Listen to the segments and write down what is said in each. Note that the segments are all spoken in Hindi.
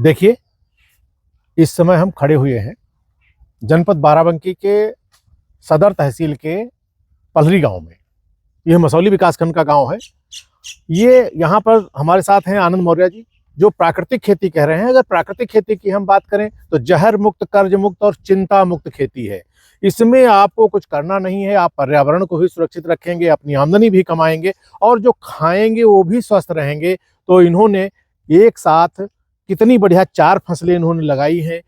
देखिए, इस समय हम खड़े हुए हैं जनपद बाराबंकी के सदर तहसील के पलहरी गांव में। यह मसौली विकासखंड का गांव है। ये यहाँ पर हमारे साथ हैं आनंद मौर्य जी, जो प्राकृतिक खेती कह रहे हैं। अगर प्राकृतिक खेती की हम बात करें तो जहर मुक्त, कर्ज मुक्त और चिंता मुक्त खेती है। इसमें आपको कुछ करना नहीं है, आप पर्यावरण को भी सुरक्षित रखेंगे, अपनी आमदनी भी कमाएंगे और जो खाएंगे वो भी स्वस्थ रहेंगे। तो इन्होंने एक साथ कितनी बढ़िया 4 फसलें इन्होंने लगाई हैं,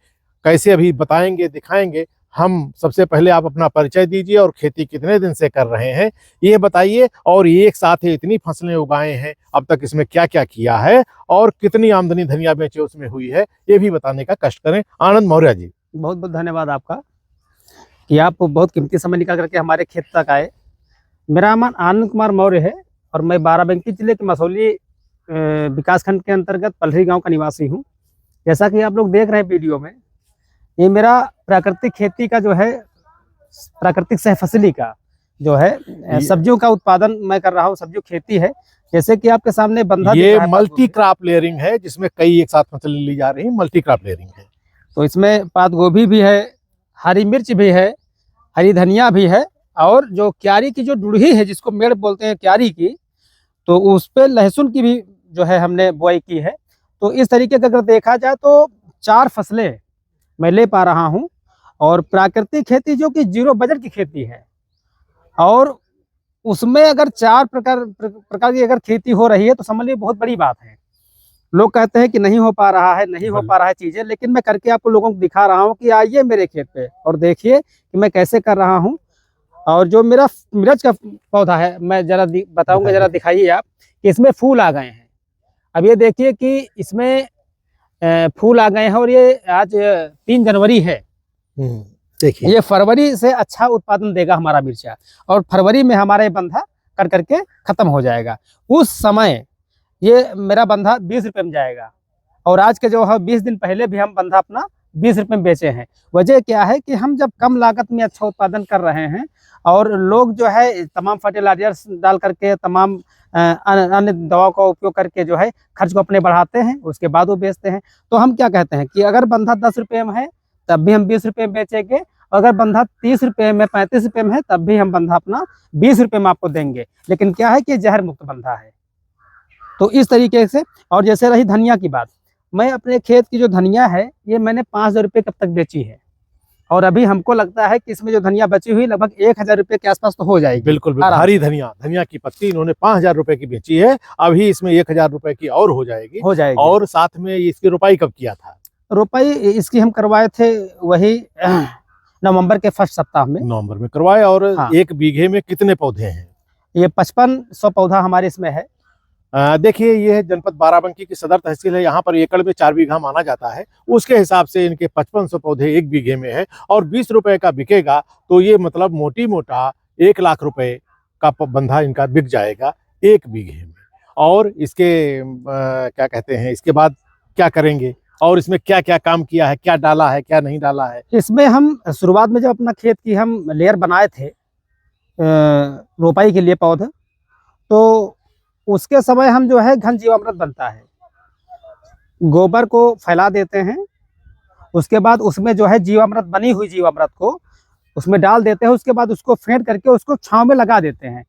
कैसे अभी बताएंगे, दिखाएंगे। हम सबसे पहले आप अपना परिचय दीजिए और खेती कितने दिन से कर रहे हैं ये बताइए, और एक साथ ही इतनी फसलें उगाए हैं, अब तक इसमें क्या क्या किया है और कितनी आमदनी धनिया बेचे उसमें हुई है, ये भी बताने का कष्ट करें। आनंद मौर्य जी, बहुत बहुत धन्यवाद आपका कि आप बहुत कीमती समय निकाल करके हमारे खेत तक आए। मेरा नाम आनंद कुमार मौर्य है और मैं बाराबंकी जिले के मसौली विकासखंड के अंतर्गत पलहरी गांव का निवासी हूं। जैसा कि आप लोग देख रहे हैं वीडियो में, ये मेरा प्राकृतिक खेती का जो है, प्राकृतिक सहफसली का जो है सब्जियों का उत्पादन मैं कर रहा हूँ। सब्जियों खेती है, जैसे कि आपके सामने बंधा ये मल्टी क्रॉप लेयरिंग है जिसमें कई एक साथ फसलें ली जा रही है, मल्टी क्रॉप लेयरिंग है। तो इसमें पात गोभी भी है, हरी मिर्च भी है, हरी धनिया भी है, और जो क्यारी की जो डुड़ही है जिसको मेड़ बोलते हैं क्यारी की, तो उस पर लहसुन की भी जो है हमने बुआई की है। तो इस तरीके का अगर देखा जाए तो 4 फसलें मैं ले पा रहा हूं। और प्राकृतिक खेती जो कि 0 बजट की खेती है, और उसमें अगर 4 प्रकार की अगर खेती हो रही है तो समझ लीजिए बहुत बड़ी बात है। लोग कहते हैं कि नहीं हो पा रहा है, नहीं हो पा रहा है चीजें, लेकिन मैं करके आपको लोगों को दिखा रहा हूं कि आइए मेरे खेत पे और देखिए कि मैं कैसे कर रहा हूं। और जो मेरा मिर्च का पौधा है, मैं जरा बताऊंगा, जरा दिखाइए आप कि इसमें फूल आ गए हैं। अब ये देखिए कि इसमें फूल आ गए हैं, और ये आज 3 जनवरी है। देखिए, ये फरवरी से अच्छा उत्पादन देगा हमारा मिर्चा, और फरवरी में हमारा ये बंधा कर करके खत्म हो जाएगा। उस समय ये मेरा बंधा 20 रुपये में जाएगा, और आज के जो है 20 दिन पहले भी हम बंधा अपना 20 रुपये में बेचे हैं। वजह क्या है कि हम जब कम लागत में अच्छा उत्पादन कर रहे हैं, और लोग जो है तमाम फर्टिलाइजर्स डाल करके, तमाम अन्य दवाओं का उपयोग करके जो है खर्च को अपने बढ़ाते हैं, उसके बाद वो बेचते हैं। तो हम क्या कहते हैं कि अगर बंधा 10 रुपये में है तब भी हम 20 रुपये में बेचेंगे, और अगर बंधा 30 रुपये में, 35 रुपये में है तब भी हम बंधा अपना 20 रुपये में आपको देंगे। लेकिन क्या है कि जहर मुक्त बंधा है। तो इस तरीके से। और जैसे रही धनिया की बात, मैं अपने खेत की जो धनिया है ये मैंने 5,000 रुपये कब तक बेची है, और अभी हमको लगता है कि इसमें जो धनिया बची हुई लगभग 1,000 रुपये के आसपास तो हो जाएगी। बिल्कुल, हरी धनिया की पत्ती इन्होंने 5,000 रुपए की बेची है, अभी इसमें 1,000 रुपए की और हो जाएगी। और साथ में इसकी रोपाई कब किया था? रोपाई इसकी हम करवाए थे वही नवंबर के फर्स्ट सप्ताह में। नवंबर में करवाए। और हाँ। 1 बीघे में कितने पौधे हैं? ये 5500 पौधा हमारे इसमें है। देखिए, ये जनपद बाराबंकी की सदर तहसील है। यहाँ पर एकड़ में 4 बीघा माना जाता है, उसके हिसाब से इनके 5500 पौधे 1 बीघे में है, और 20 रुपए का बिकेगा तो ये मतलब मोटी मोटा 1 लाख रुपए का बंधा इनका बिक जाएगा 1 बीघे में। और इसके क्या कहते हैं, इसके बाद क्या करेंगे और इसमें क्या क्या काम किया है, क्या डाला है, क्या नहीं डाला है? इसमें हम शुरुआत में जब अपना खेत की हम लेयर बनाए थे रोपाई के लिए पौधे, तो उसके समय हम जो है घन जीवामृत बनता है, गोबर को फैला देते हैं, उसके बाद उसमें जो है जीवामृत, बनी हुई जीवामृत को उसमें डाल देते हैं, उसके बाद उसको फेंट करके उसको छांव में लगा देते हैं।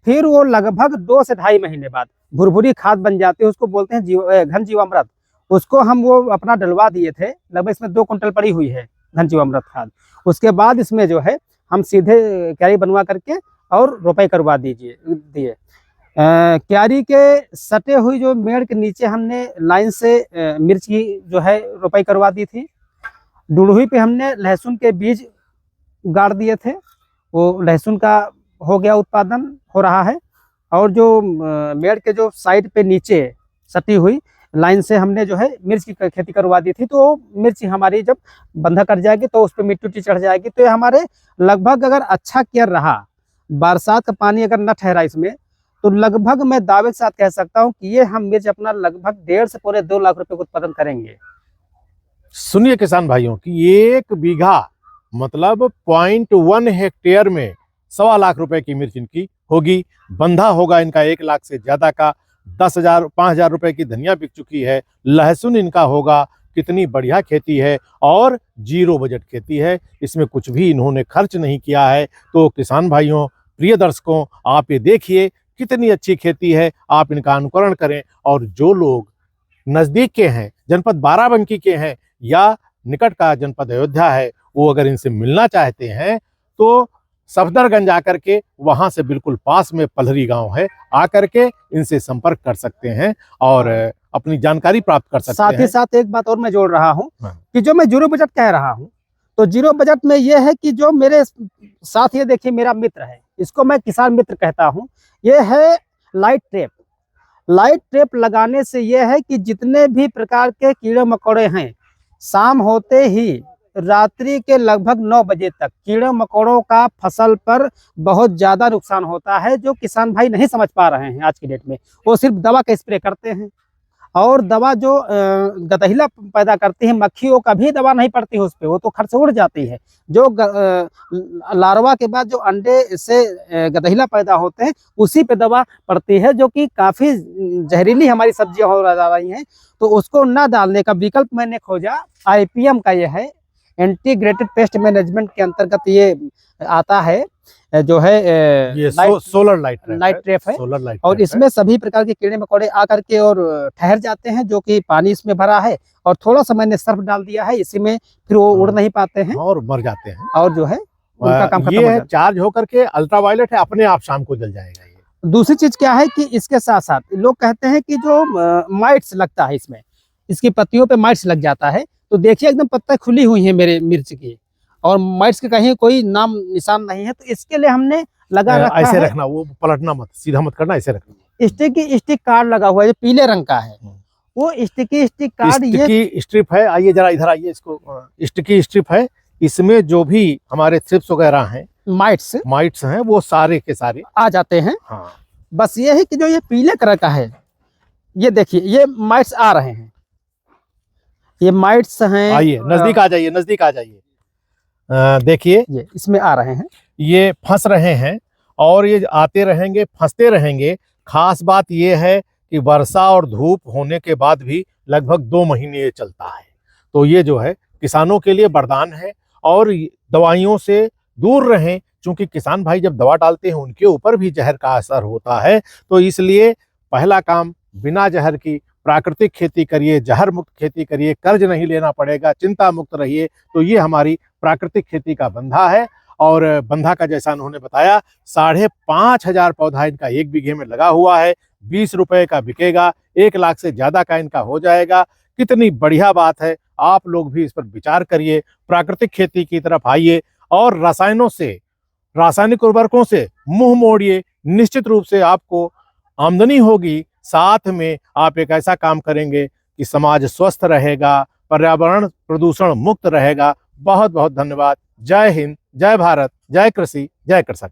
फिर वो लगभग 2 से ढाई महीने बाद भुरभुरी खाद बन जाती है, उसको बोलते हैं घन जीवामृत। उसको हम वो अपना डलवा दिए थे, लगभग इसमें 2 कुंटल पड़ी हुई है घन जीवामृत खाद। उसके बाद इसमें जो है हम सीधे क्यारी बनवा करके और रोपाई करवा दिए। क्यारी के सटे हुई जो मेड़ के नीचे हमने लाइन से मिर्च की जो है रोपाई करवा दी थी। डुड़हुई पे हमने लहसुन के बीज गाड़ दिए थे, वो लहसुन का हो गया, उत्पादन हो रहा है। और जो मेड़ के जो साइड पे नीचे सटी हुई लाइन से हमने जो है मिर्च की खेती करवा दी थी, तो मिर्च हमारी जब बंधा कर जाएगी तो उस पर मिट्टी चढ़ जाएगी। तो ये हमारे लगभग, अगर अच्छा केयर रहा, बरसात का पानी अगर न ठहरा इसमें, तो लगभग मैं दावे के साथ कह सकता हूं कि ये हम मिर्च अपना लगभग 1.5 से पौने 2 लाख रुपए का उत्पादन करेंगे। सुनिए किसान भाइयों कि 1 बीघा मतलब 0.1 हेक्टेयर में 1.25 लाख रुपए की मिर्च इनकी होगी। बंधा होगा इनका 1 लाख से ज्यादा का। 10,000 5,000 रुपए की धनिया बिक चुकी है। लहसुन इनका होगा कितनी बढ़िया खेती है और जीरो बजट खेती है, इसमें कुछ भी इन्होंने खर्च नहीं किया है। तो किसान भाइयों, प्रिय दर्शकों, आप ये देखिए कितनी अच्छी खेती है, आप इनका अनुकरण करें। और जो लोग नज़दीक के हैं, जनपद बाराबंकी के हैं या निकट का जनपद अयोध्या है, वो अगर इनसे मिलना चाहते हैं तो सफदरगंज आकर के, वहां से बिल्कुल पास में पलहरी गांव है, आकर के इनसे संपर्क कर सकते हैं और अपनी जानकारी प्राप्त कर सकते साथ हैं। ही साथ एक बात और मैं जोड़ रहा हूँ हाँ। कि जो मैं जीरो बजट कह रहा हूँ, तो जीरो बजट में ये है कि जो मेरे साथ, ये देखिए मेरा मित्र है, इसको मैं किसान मित्र कहता हूँ, ये है लाइट ट्रैप। लाइट ट्रैप लगाने से यह है कि जितने भी प्रकार के कीड़े मकोड़े हैं, शाम होते ही रात्रि के लगभग 9 बजे तक कीड़े मकोड़ों का फसल पर बहुत ज़्यादा नुकसान होता है, जो किसान भाई नहीं समझ पा रहे हैं आज की डेट में। वो सिर्फ दवा का स्प्रे करते हैं, और दवा जो गदहिला पैदा करती है, मक्खियों का भी दवा नहीं पड़ती है उस पर, वो तो खर्च उड़ जाती है। जो लार्वा के बाद जो अंडे से गदहिला पैदा होते हैं, उसी पे दवा पड़ती है, जो कि काफ़ी जहरीली हमारी सब्जियां हो जा रही हैं। तो उसको ना डालने का विकल्प मैंने खोजा, IPM का ये है, इंटीग्रेटेड पेस्ट मैनेजमेंट के अंतर्गत ये आता है, जो है ये सोलर लाइट ट्रैप है। सोलर लाइट, और इसमें सभी प्रकार के कीड़े मकोड़े आकर के और ठहर जाते हैं, जो कि पानी इसमें भरा है, और थोड़ा सा मैंने सर्फ डाल दिया है इसी में, फिर वो उड़ नहीं पाते हैं और मर जाते हैं, और जो है उनका काम खत्म ये हो है जाता चार्ज होकर के अल्ट्रावायलेट है, अपने आप शाम को जल जाएगा ये। है। दूसरी चीज क्या है कि इसके साथ साथ लोग कहते हैं कि जो माइट्स लगता है इसमें, इसकी पत्तियों पे माइट्स लग जाता है, तो देखिए एकदम पत्ता खुली हुई है मेरे मिर्च की, और माइट्स के कहीं कोई नाम निशान नहीं है। तो इसके लिए हमने लगा रखा ऐसे है, रखना, वो पलटना मत, सीधा मत करना, ऐसे रखना। स्टिक कार्ड लगा हुआ है, जो पीले रंग का है, वो स्टिक कार्ड, ये स्टिकी स्ट्रिप है। आइए जरा इधर आइए, इसको स्टिकी स्ट्रिप है, इसमें जो भी हमारे थ्रिप्स वगैरह हैं, माइट्स हैं, वो सारे के सारे आ जाते हैं। हाँ। बस ये है कि जो ये पीले कलर का है, ये देखिए ये माइट्स आ रहे हैं, ये माइट्स हैं। आइए नजदीक आ जाइए, नजदीक आ जाइए, देखिए ये इसमें आ रहे हैं, ये फंस रहे हैं और ये आते रहेंगे, फंसते रहेंगे। खास बात ये है कि वर्षा और धूप होने के बाद भी लगभग 2 महीने ये चलता है। तो ये जो है किसानों के लिए वरदान है। और दवाइयों से दूर रहें, क्योंकि किसान भाई जब दवा डालते हैं उनके ऊपर भी जहर का असर होता है। तो इसलिए पहला काम, बिना जहर की प्राकृतिक खेती करिए, जहर मुक्त खेती करिए, कर्ज नहीं लेना पड़ेगा, चिंता मुक्त रहिए। तो ये हमारी प्राकृतिक खेती का बंधा है। और बंधा का जैसा उन्होंने बताया, 5,500 पौधा इनका 1 बीघे में लगा हुआ है, 20 रुपए का बिकेगा, 1 लाख से ज्यादा का इनका हो जाएगा। कितनी बढ़िया बात है, आप लोग भी इस पर विचार करिए, प्राकृतिक खेती की तरफ आइए और रासायनिक उर्वरकों से मुंह मोड़िए। निश्चित रूप से आपको आमदनी होगी, साथ में आप एक ऐसा काम करेंगे कि समाज स्वस्थ रहेगा, पर्यावरण प्रदूषण मुक्त रहेगा। बहुत बहुत धन्यवाद। जय हिंद, जय भारत, जय कृषि, जय कृषक।